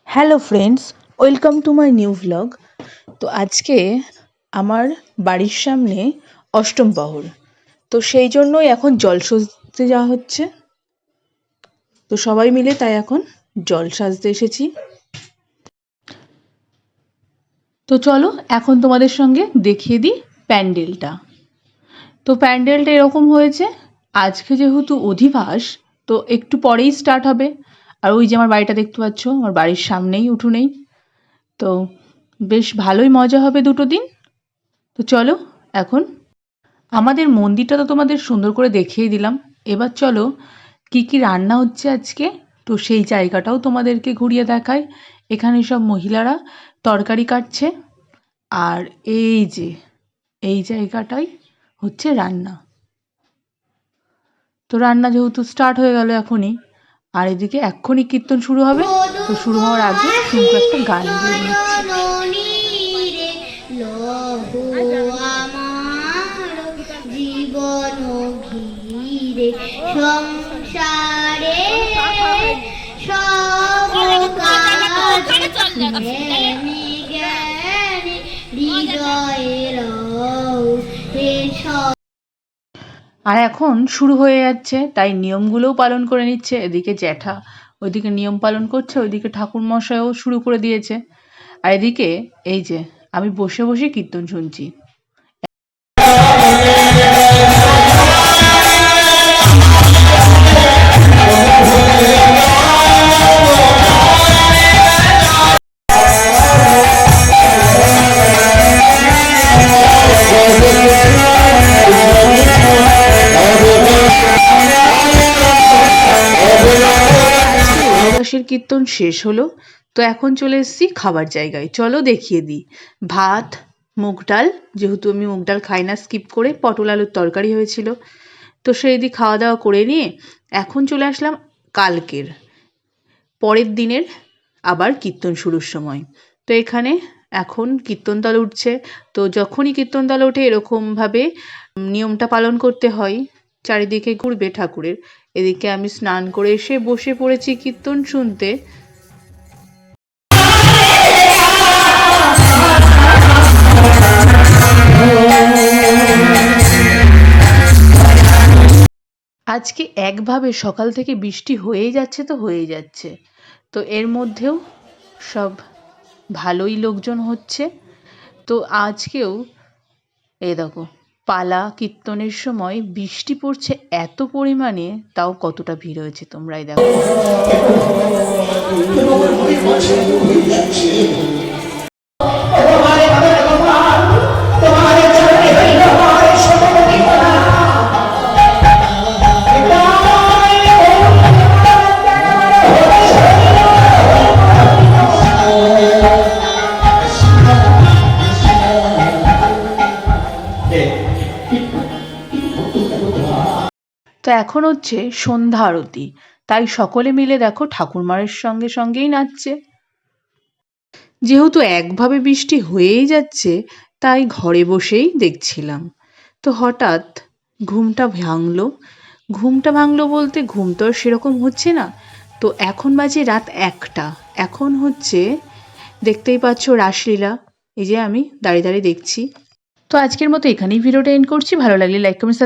Hello friends, welcome to my new vlog. তো আজকে আমার বাড়ির সামনে অষ্টম প্রহর, তো সেই জন্যই এখন জল সাজতে যাওয়া হচ্ছে। তো সবাই মিলে তাই এখন জল সাজতে এসেছি। তো চলো এখন তোমাদের সঙ্গে দেখিয়ে দিই প্যান্ডেলটা। তো প্যান্ডেলটা এরকম হয়েছে, আজকে যেহেতু অধিবাস তো একটু পরেই স্টার্ট হবে। আর ওই যে আমার বাড়িটা দেখতে পাচ্ছ, আমার বাড়ির সামনেই উঠোনেই। তো বেশ ভালোই মজা হবে দুটো দিন। তো চলো এখন আমাদের মন্দিরটা তো তোমাদের সুন্দর করে দেখিয়ে দিলাম। এবার চলো কি কি রান্না হচ্ছে আজকে, তো সেই জায়গাটাও তোমাদেরকে ঘুরিয়ে দেখাই। এখানে সব মহিলারা তরকারি কাটছে, আর এই যে এই জায়গাটাই হচ্ছে রান্না। তো রান্না যেহেতু স্টার্ট হয়ে গেল এখনই, আর এদিকে এক্ষুনি কীর্তন শুরু হবে। তো শুরু হওয়ার আগে শুনতে একটা গান গিয়ে নিচ্ছি। সংসারে সব আর এখন শুরু হয়ে যাচ্ছে, তাই নিয়মগুলোও পালন করে নিচ্ছে। এদিকে জ্যাঠা ওইদিকে নিয়ম পালন করছে, ওইদিকে ঠাকুর মশাইও শুরু করে দিয়েছে। আর এদিকে এই যে আমি বসে বসে কীর্তন শুনছি। কীর্তন শেষ হলো, তো এখন চলে এসেছি খাবার জায়গায়। চলো দেখিয়ে দিই। ভাত, মুগ ডাল, যেহেতু আমি মুগ ডাল খাই না, স্কিপ করে পটল আলুর তরকারি হয়েছিল। তো সেই দিয়ে খাওয়া দাওয়া করে নিয়ে এখন চলে আসলাম কালকের পরের দিনের আবার কীর্তন শুরুর সময়। তো এখানে এখন কীর্তন দল উঠছে। তো যখনই কীর্তন দল ওঠে এরকমভাবে নিয়মটা পালন করতে হয়, চারিদিকে ঘুরবে ঠাকুরের। এদিকে আমি স্নান করে এসে বসে পড়েছি কীর্তন শুনতে। আজকে একভাবে সকাল থেকে বৃষ্টি হয়েই যাচ্ছে তো হয়েই যাচ্ছে। তো এর মধ্যেও সব ভালোই লোকজন হচ্ছে। তো আজকেও এই দেখো পালা কীর্তনের সময় বৃষ্টি পড়ছে এত পরিমাণে, তাও কতটা ভিড় হয়েছে তোমরাই দেখো। তো এখন হচ্ছে সন্ধ্যা আরতি, তাই সকলে মিলে দেখো ঠাকুরমার সঙ্গে সঙ্গেই নাচছে। যেহেতু একভাবে বৃষ্টি হয়েই যাচ্ছে, তাই ঘরে বসেই দেখছিলাম। তো হঠাৎ ঘুমটা ভাঙলো বলতে ঘুম তো আর সেরকম হচ্ছে না। তো এখন বাজে রাত 1টা, এখন হচ্ছে দেখতেই পাচ্ছ রাসলীলা। এই যে আমি দাঁড়িয়ে দাঁড়িয়ে দেখছি। তো আজকের মতো এখানেই ভিডিওটা এন্ড করছি। ভালো লাগলে লাইক কমেন্ট